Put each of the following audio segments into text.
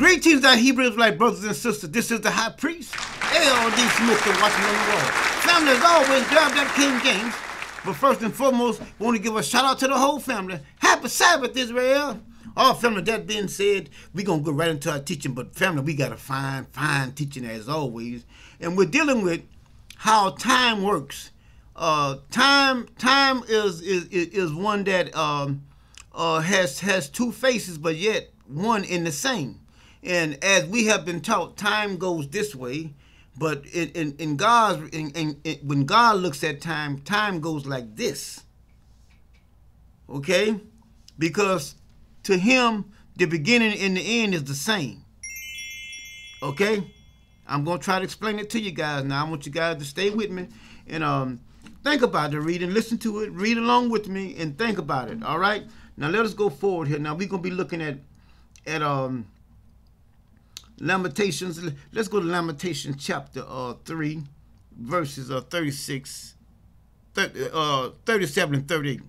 Greetings, our Hebrew Israelite brothers and sisters. This is the high priest, L.D. Smith, the watchman on the wall. Family, as always, grab that King James. But first and foremost, we want to give a shout out to the whole family. Happy Sabbath, Israel. All family, that being said, we're going to go right into our teaching. But family, we got a fine teaching as always. And we're dealing with how time works. Time is one that has two faces, but yet one in the same. And as we have been taught, time goes this way, but when God looks at time, time goes like this. Okay? Because to him, the beginning and the end is the same. Okay? I'm going to try to explain it to you guys now. I want you guys to stay with me and think about the reading, listen to it, read along with me, and think about it. All right? Now let us go forward here. Now we're going to be looking at Lamentations. Let's go to Lamentations chapter 3, verses 37 and 38.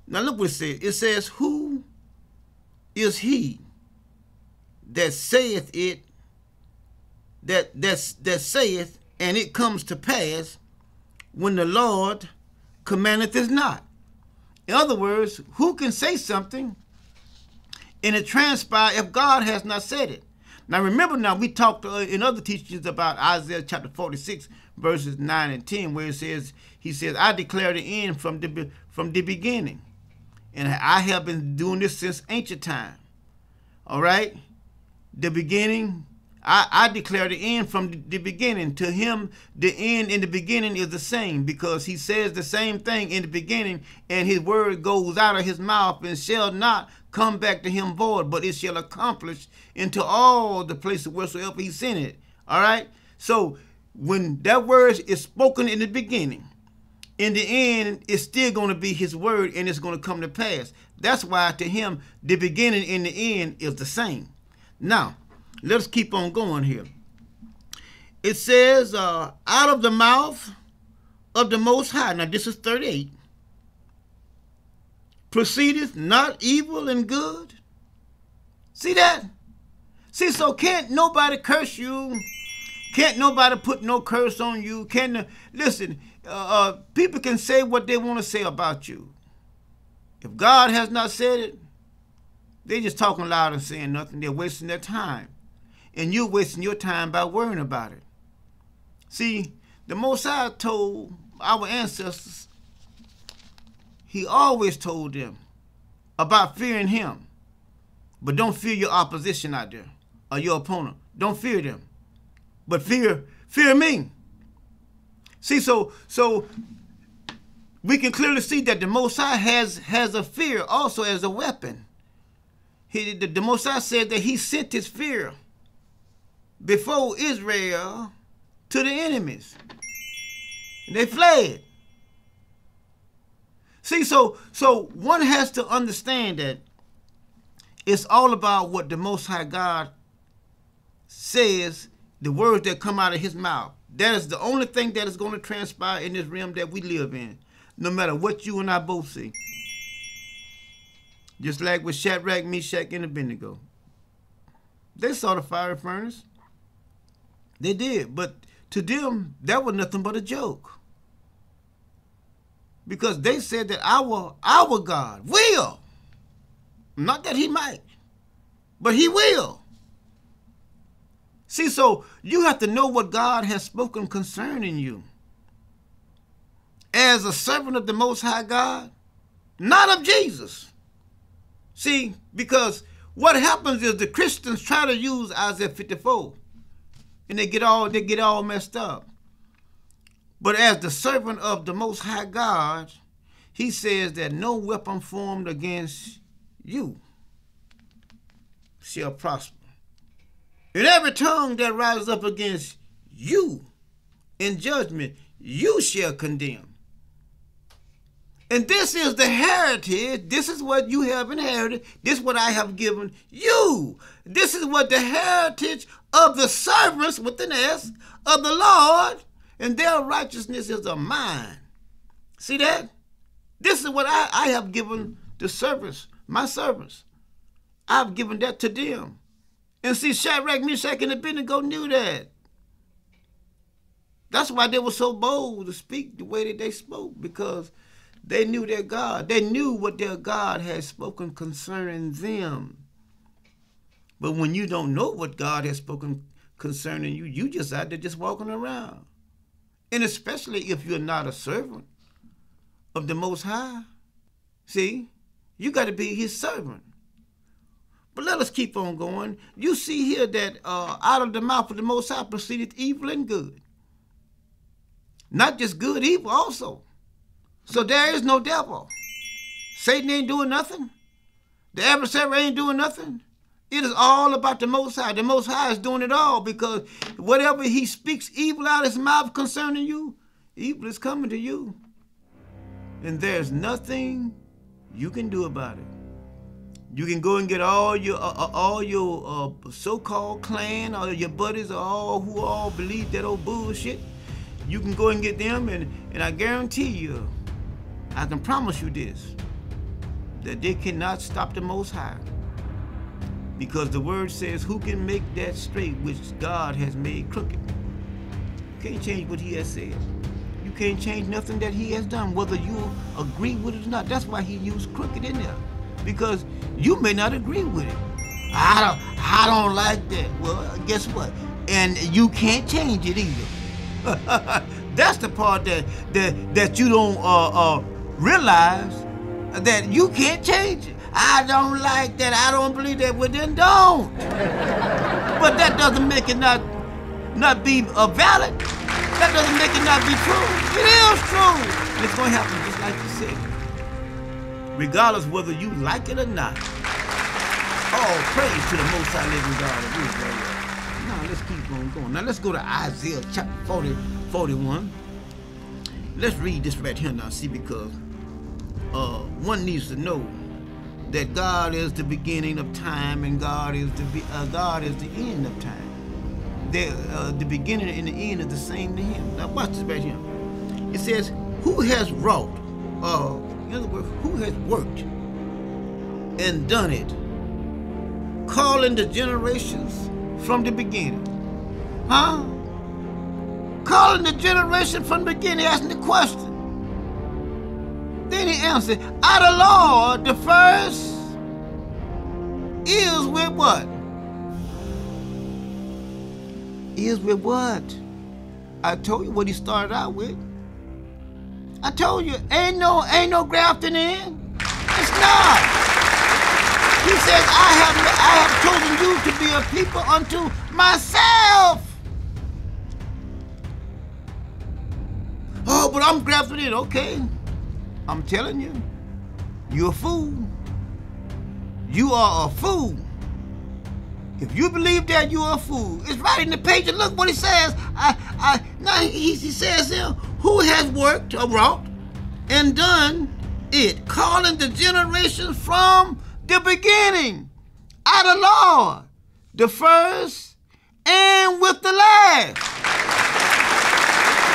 Now look what it says. It says, who is he that saith it, that saith, and it comes to pass when the Lord commandeth it not? In other words, who can say something and it transpire if God has not said it? Now remember, now we talked in other teachings about Isaiah chapter 46 verses 9 and 10, where it says, he says, I declare the end from the beginning, and I have been doing this since ancient time. All right, the beginning, I declare the end from the beginning. To him, the end and the beginning is the same, because he says the same thing in the beginning, and his word goes out of his mouth and shall not come back to him void, but it shall accomplish into all the places wheresoever he sent it. All right? So when that word is spoken in the beginning, in the end, it's still going to be his word, and it's going to come to pass. That's why to him, the beginning and the end is the same. Now, let's keep on going here. It says, out of the mouth of the Most High. Now, this is 38. Proceedeth not evil and good. See that? See, so can't nobody curse you. Can't nobody put no curse on you. Listen, people can say what they want to say about you. If God has not said it, they're just talking loud and saying nothing. They're wasting their time. And you're wasting your time by worrying about it. See, the Most High told our ancestors, he always told them about fearing him. But don't fear your opposition out there, or your opponent. Don't fear them. But fear me. See, so we can clearly see that the Most High has a fear also as a weapon. The Most High said that he sent his fear before Israel to the enemies. And they fled. See, so one has to understand that it's all about what the Most High God says, the words that come out of his mouth. That is the only thing that is going to transpire in this realm that we live in, no matter what you and I both see. Just like with Shadrach, Meshach, and Abednego. They saw the fiery furnace. They did, but to them, that was nothing but a joke. Because they said that our God will. Not that he might, but he will. See, so you have to know what God has spoken concerning you. As a servant of the Most High God, not of Jesus. See, because what happens is the Christians try to use Isaiah 54, and they get all messed up. But as the servant of the Most High God, he says that no weapon formed against you shall prosper. And every tongue that rises up against you in judgment, you shall condemn. And this is the heritage. This is what you have inherited. This is what I have given you. This is what the heritage of the servants, with an S, of the Lord, and their righteousness is of mine. See that? This is what I have given the servants, my servants. I've given that to them. And see, Shadrach, Meshach, and Abednego knew that. That's why they were so bold to speak the way that they spoke, because they knew their God. They knew what their God had spoken concerning them. But when you don't know what God has spoken concerning you, you just out there just walking around. And especially if you're not a servant of the Most High. See, you got to be his servant. But let us keep on going. You see here that out of the mouth of the Most High proceedeth evil and good. Not just good, evil also. So there is no devil. Satan ain't doing nothing. The adversary ain't doing nothing. It is all about the Most High. The Most High is doing it all, because whatever he speaks evil out of his mouth concerning you, evil is coming to you. And there's nothing you can do about it. You can go and get all your so-called clan, or your buddies, or all who all believe that old bullshit. You can go and get them, and I guarantee you, I can promise you this, that they cannot stop the Most High. Because the word says, who can make that straight which God has made crooked? You can't change what he has said. You can't change nothing that he has done, whether you agree with it or not. That's why he used crooked in there, because you may not agree with it. I don't like that. Well, guess what? And you can't change it either. That's the part that you don't realize, that you can't change it. I don't like that. I don't believe that. Well, then don't. But that doesn't make it not be valid. That doesn't make it not be true. It is true. And it's going to happen just like you said, regardless whether you like it or not. All praise to the Most High living God of Israel. Now let's keep on going. Now let's go to Isaiah chapter 41. Let's read this right here now, see, because one needs to know that God is the beginning of time, and God is the end of time. The beginning and the end is the same to him. Now watch this right here. It says, who has wrought, in other words, who has worked and done it, calling the generations from the beginning. Huh? Calling the generation from the beginning, asking the question. Then he answered, our Lord, the first is with what? Is with what? I told you what he started out with. I told you, ain't no grafting in. It's not. He says, I have chosen you to be a people unto myself. Oh, but I'm grafting in. Okay. I'm telling you, you're a fool. You are a fool. If you believe that, you are a fool. It's right in the page, and look what he says. He says here, who has worked or wrought and done it, calling the generations from the beginning. Out of Lord, the first and with the last.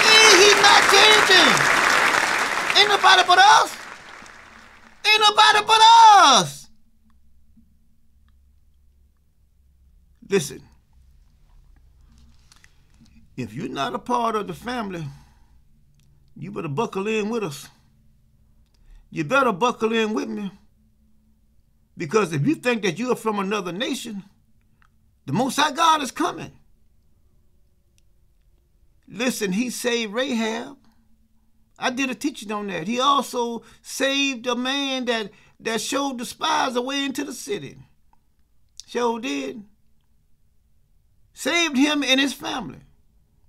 And he's not changing. Ain't nobody but us. Ain't nobody but us. Listen, if you're not a part of the family, you better buckle in with us. You better buckle in with me. Because if you think that you are from another nation, the Most High God is coming. Listen, he saved Rahab. I did a teaching on that. He also saved a man that showed the spies the way into the city. Sure did. Saved him and his family.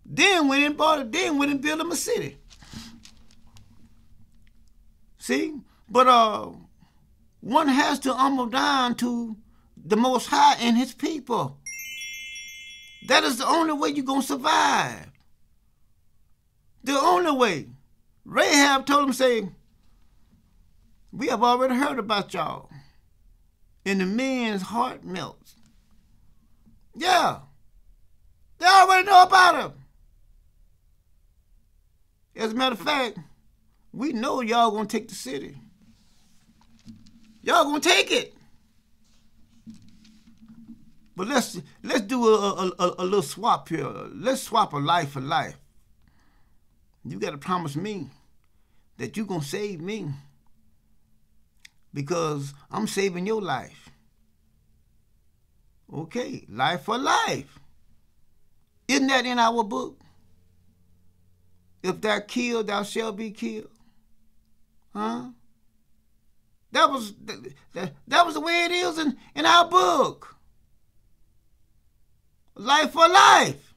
Then went and built him a city. See? But one has to humble down to the Most High and his people. That is the only way you're going to survive. The only way. Rahab told him, say, we have already heard about y'all. And the man's heart melts. Yeah. They already know about him. As a matter of fact, we know y'all going to take the city. Y'all going to take it. But let's do a little swap here. Let's swap a life for life. You got to promise me that you're going to save me, because I'm saving your life. Okay, life for life. Isn't that in our book? If thou killed, thou shalt be killed. Huh? That was the way it is in our book. Life for life.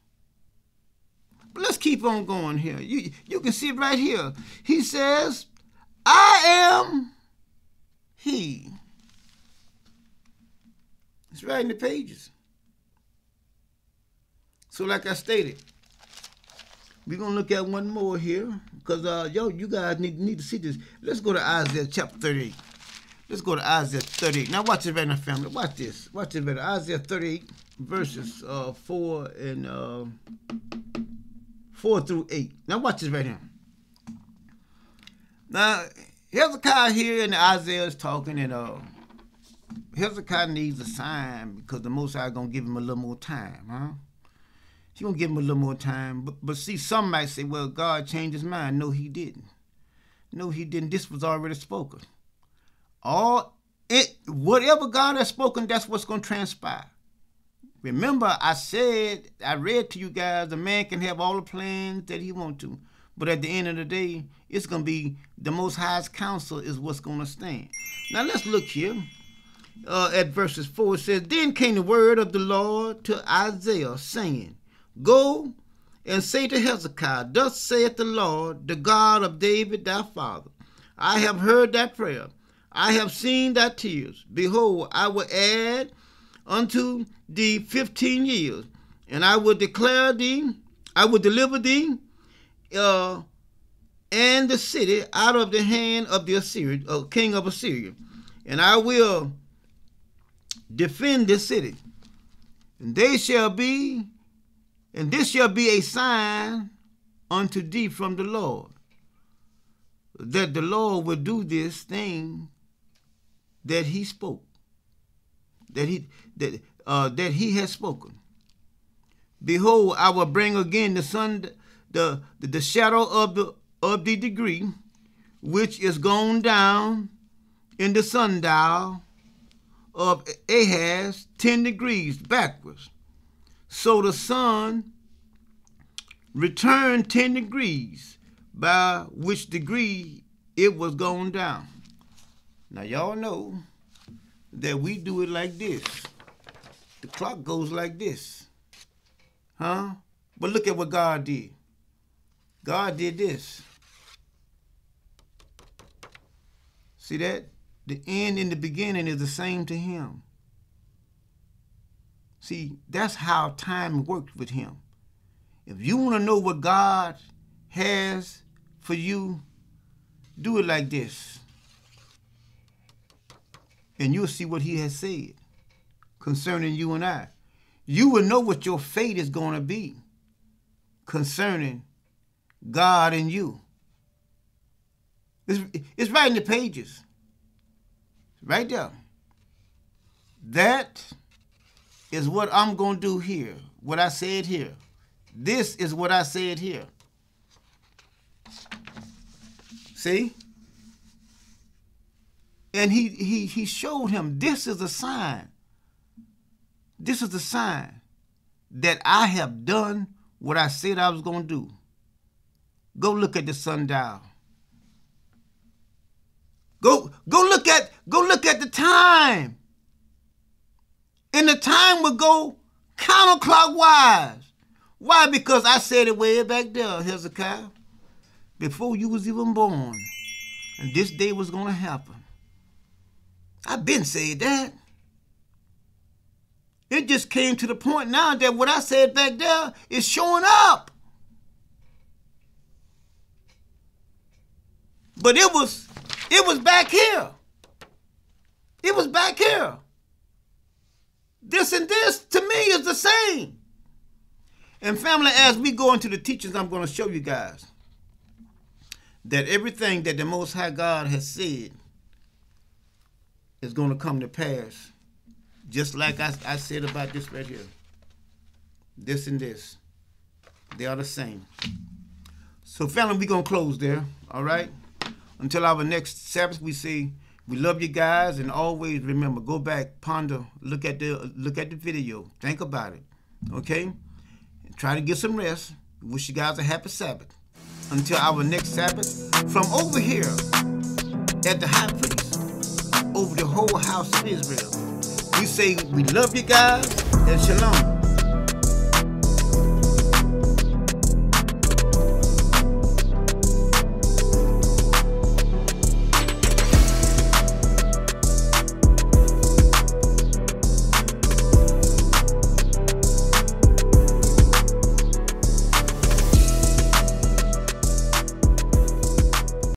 But let's keep on going here. You can see it right here. He says, I am he. It's right in the pages. So like I stated, we're going to look at one more here, because you guys need to see this. Let's go to Isaiah chapter 38. Let's go to Isaiah 38. Now watch it right now, family. Watch this. Watch it right. Isaiah 38, verses 4 through 8. Now watch this right here. Now, Hezekiah here and Isaiah is talking, and Hezekiah needs a sign because the Most High is going to give him a little more time, huh? He's going to give him a little more time. But see, some might say, well, God changed his mind. No, he didn't. No, he didn't. This was already spoken. Whatever God has spoken, that's what's going to transpire. Remember, I read to you guys, a man can have all the plans that he wants to, but at the end of the day, it's going to be the Most High's counsel is what's going to stand. Now, let's look here at verses 4. It says, Then came the word of the Lord to Isaiah, saying, Go and say to Hezekiah, Thus saith the Lord, the God of David thy father, I have heard thy prayer. I have seen thy tears. Behold, I will add unto thee 15 years, and I will deliver thee and the city out of the hand of the Assyrian, king of Assyria, and I will defend this city. And this shall be a sign unto thee from the Lord, that the Lord will do this thing that he spoke, that he has spoken. Behold, I will bring again the sun, the shadow of the degree, which is gone down in the sundial of Ahaz 10 degrees backwards. So the sun returned 10 degrees, by which degree it was gone down. Now, y'all know that we do it like this. The clock goes like this. Huh? But look at what God did. God did this. See that? The end and the beginning is the same to him. See, that's how time works with him. If you want to know what God has for you, do it like this. And you'll see what he has said concerning you and I. You will know what your fate is going to be concerning God and you. It's right in the pages. Right there. That is what I'm going to do here. What I said here. This is what I said here. See? And he showed him, this is a sign. This is a sign that I have done what I said I was going to do. Go look at the sundial. Go look at the time. And the time will go counterclockwise. Why? Because I said it way back there, Hezekiah, before you was even born. And this day was going to happen. I've been saying that. It just came to the point now that what I said back there is showing up. But it was back here. It was back here. This and this, to me, is the same. And family, as we go into the teachings, I'm going to show you guys that everything that the Most High God has said is going to come to pass Just like I said about this right here. This and this. They are the same. So family, we're going to close there. All right? Until our next Sabbath, we say we love you guys, and always remember, go back, ponder, look at the video, think about it. Okay? Try to get some rest. Wish you guys a happy Sabbath. Until our next Sabbath, from over here at the high priest, over the whole house of Israel, we say we love you guys, and shalom.